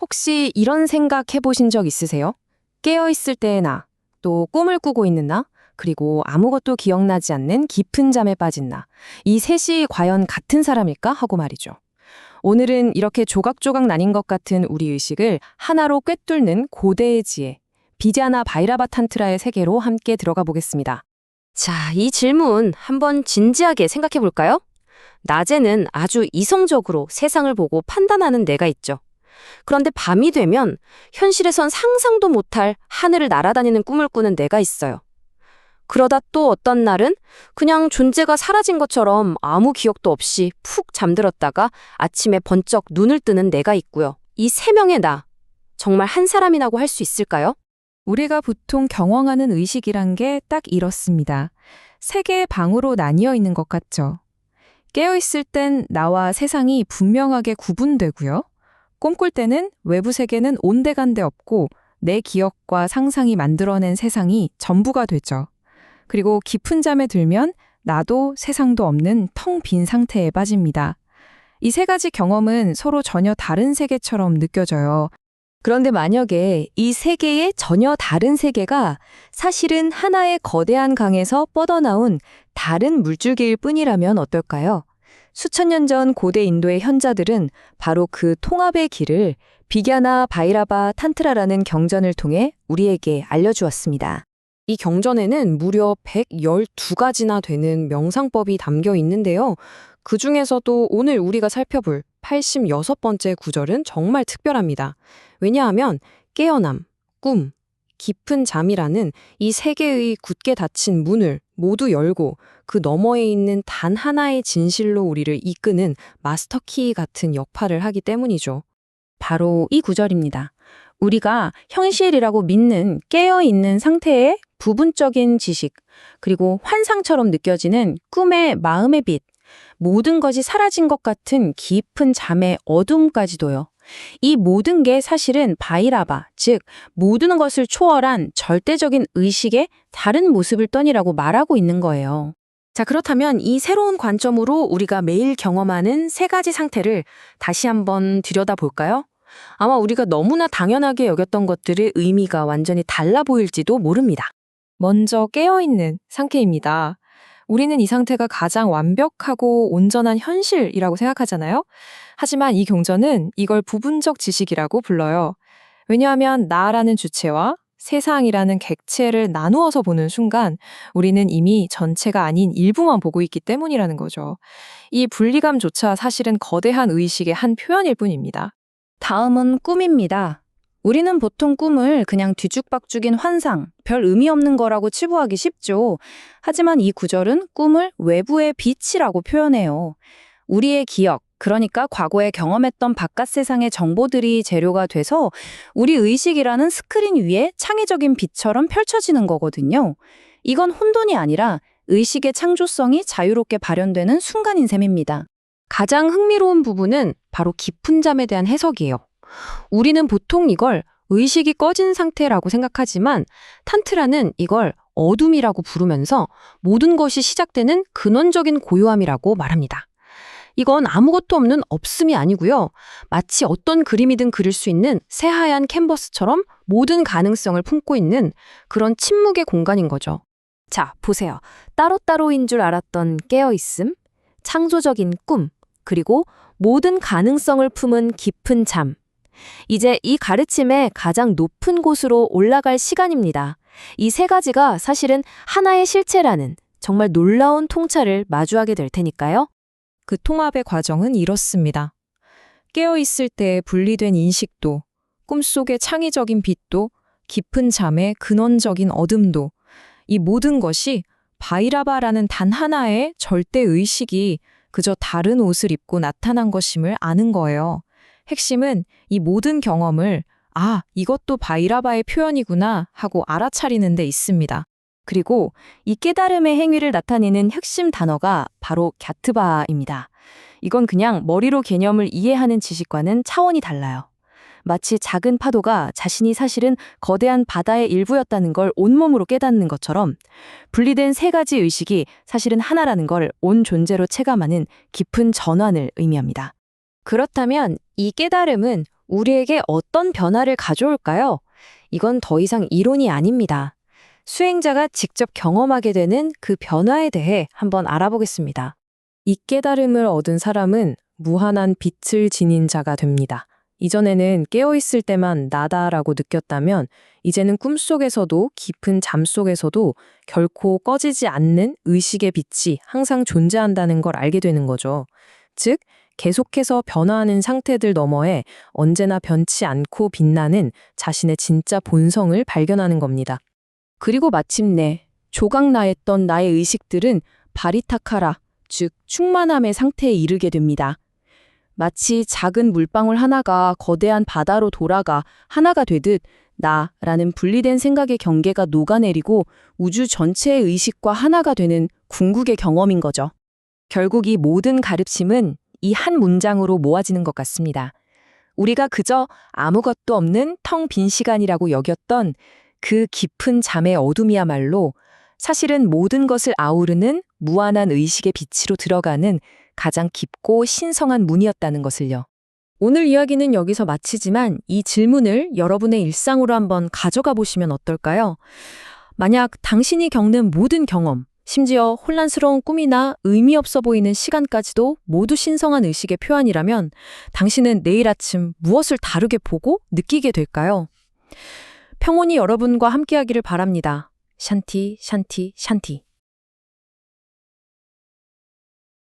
혹시 이런 생각 해보신 적 있으세요? 깨어있을 때의 나, 또 꿈을 꾸고 있는 나, 그리고 아무것도 기억나지 않는 깊은 잠에 빠진 나. 이 셋이 과연 같은 사람일까 하고 말이죠. 오늘은 이렇게 조각조각 나뉜 것 같은 우리 의식을 하나로 꿰뚫는 고대의 지혜, 비자나 바이라바탄트라의 세계로 함께 들어가 보겠습니다. 자, 이 질문 한번 진지하게 생각해 볼까요? 낮에는 아주 이성적으로 세상을 보고 판단하는 내가 있죠. 그런데 밤이 되면 현실에선 상상도 못할 하늘을 날아다니는 꿈을 꾸는 내가 있어요. 그러다 또 어떤 날은 그냥 존재가 사라진 것처럼 아무 기억도 없이 푹 잠들었다가 아침에 번쩍 눈을 뜨는 내가 있고요. 이 세 명의 나, 정말 한 사람이라고 할 수 있을까요? 우리가 보통 경험하는 의식이란 게 딱 이렇습니다. 세 개의 방으로 나뉘어 있는 것 같죠. 깨어있을 땐 나와 세상이 분명하게 구분되고요. 꿈꿀 때는 외부 세계는 온데간데 없고 내 기억과 상상이 만들어낸 세상이 전부가 되죠. 그리고 깊은 잠에 들면 나도 세상도 없는 텅 빈 상태에 빠집니다. 이 세 가지 경험은 서로 전혀 다른 세계처럼 느껴져요. 그런데 만약에 이 세계의 전혀 다른 세계가 사실은 하나의 거대한 강에서 뻗어나온 다른 물줄기일 뿐이라면 어떨까요? 수천 년 전 고대 인도의 현자들은 바로 그 통합의 길을 비갸나 바이라바 탄트라라는 경전을 통해 우리에게 알려주었습니다. 이 경전에는 무려 112가지나 되는 명상법이 담겨 있는데요. 그 중에서도 오늘 우리가 살펴볼 86번째 구절은 정말 특별합니다. 왜냐하면 깨어남, 꿈, 깊은 잠이라는 이 세 개의 굳게 닫힌 문을 모두 열고 그 너머에 있는 단 하나의 진실로 우리를 이끄는 마스터키 같은 역할을 하기 때문이죠. 바로 이 구절입니다. 우리가 현실이라고 믿는 깨어있는 상태의 부분적인 지식, 그리고 환상처럼 느껴지는 꿈의 마음의 빛, 모든 것이 사라진 것 같은 깊은 잠의 어둠까지도요. 이 모든 게 사실은 바이라바, 즉 모든 것을 초월한 절대적인 의식의 다른 모습을 떠니라고 말하고 있는 거예요. 자, 그렇다면 이 새로운 관점으로 우리가 매일 경험하는 세 가지 상태를 다시 한번 들여다볼까요? 아마 우리가 너무나 당연하게 여겼던 것들의 의미가 완전히 달라 보일지도 모릅니다. 먼저 깨어있는 상태입니다. 우리는 이 상태가 가장 완벽하고 온전한 현실이라고 생각하잖아요. 하지만 이 경전은 이걸 부분적 지식이라고 불러요. 왜냐하면 나라는 주체와 세상이라는 객체를 나누어서 보는 순간 우리는 이미 전체가 아닌 일부만 보고 있기 때문이라는 거죠. 이 분리감조차 사실은 거대한 의식의 한 표현일 뿐입니다. 다음은 꿈입니다. 우리는 보통 꿈을 그냥 뒤죽박죽인 환상, 별 의미 없는 거라고 치부하기 쉽죠. 하지만 이 구절은 꿈을 외부의 빛이라고 표현해요. 우리의 기억, 그러니까 과거에 경험했던 바깥 세상의 정보들이 재료가 돼서 우리 의식이라는 스크린 위에 창의적인 빛처럼 펼쳐지는 거거든요. 이건 혼돈이 아니라 의식의 창조성이 자유롭게 발현되는 순간인 셈입니다. 가장 흥미로운 부분은 바로 깊은 잠에 대한 해석이에요. 우리는 보통 이걸 의식이 꺼진 상태라고 생각하지만 탄트라는 이걸 어둠이라고 부르면서 모든 것이 시작되는 근원적인 고요함이라고 말합니다. 이건 아무것도 없는 없음이 아니고요. 마치 어떤 그림이든 그릴 수 있는 새하얀 캔버스처럼 모든 가능성을 품고 있는 그런 침묵의 공간인 거죠. 자, 보세요. 따로따로인 줄 알았던 깨어있음, 창조적인 꿈, 그리고 모든 가능성을 품은 깊은 잠. 이제 이 가르침의 가장 높은 곳으로 올라갈 시간입니다. 이 세 가지가 사실은 하나의 실체라는 정말 놀라운 통찰을 마주하게 될 테니까요. 그 통합의 과정은 이렇습니다. 깨어있을 때 분리된 인식도, 꿈속의 창의적인 빛도, 깊은 잠의 근원적인 어둠도, 이 모든 것이 바이라바라는 단 하나의 절대 의식이 그저 다른 옷을 입고 나타난 것임을 아는 거예요. 핵심은 이 모든 경험을 이것도 바이라바의 표현이구나 하고 알아차리는 데 있습니다. 그리고 이 깨달음의 행위를 나타내는 핵심 단어가 바로 갸트바입니다. 이건 그냥 머리로 개념을 이해하는 지식과는 차원이 달라요. 마치 작은 파도가 자신이 사실은 거대한 바다의 일부였다는 걸 온몸으로 깨닫는 것처럼 분리된 세 가지 의식이 사실은 하나라는 걸 온 존재로 체감하는 깊은 전환을 의미합니다. 그렇다면 이 깨달음은 우리에게 어떤 변화를 가져올까요? 이건 더 이상 이론이 아닙니다. 수행자가 직접 경험하게 되는 그 변화에 대해 한번 알아보겠습니다. 이 깨달음을 얻은 사람은 무한한 빛을 지닌 자가 됩니다. 이전에는 깨어있을 때만 나다라고 느꼈다면 이제는 꿈속에서도 깊은 잠 속에서도 결코 꺼지지 않는 의식의 빛이 항상 존재한다는 걸 알게 되는 거죠. 즉, 계속해서 변화하는 상태들 너머에 언제나 변치 않고 빛나는 자신의 진짜 본성을 발견하는 겁니다. 그리고 마침내 조각나했던 나의 의식들은 바리타카라, 즉 충만함의 상태에 이르게 됩니다. 마치 작은 물방울 하나가 거대한 바다로 돌아가 하나가 되듯 나라는 분리된 생각의 경계가 녹아내리고 우주 전체의 의식과 하나가 되는 궁극의 경험인 거죠. 결국 이 모든 가르침은 이 한 문장으로 모아지는 것 같습니다. 우리가 그저 아무것도 없는 텅 빈 시간이라고 여겼던 그 깊은 잠의 어둠이야말로 사실은 모든 것을 아우르는 무한한 의식의 빛으로 들어가는 가장 깊고 신성한 문이었다는 것을요. 오늘 이야기는 여기서 마치지만 이 질문을 여러분의 일상으로 한번 가져가 보시면 어떨까요? 만약 당신이 겪는 모든 경험, 심지어 혼란스러운 꿈이나 의미 없어 보이는 시간까지도 모두 신성한 의식의 표현이라면 당신은 내일 아침 무엇을 다르게 보고 느끼게 될까요? 평온이 여러분과 함께하기를 바랍니다. 샨티, 샨티, 샨티.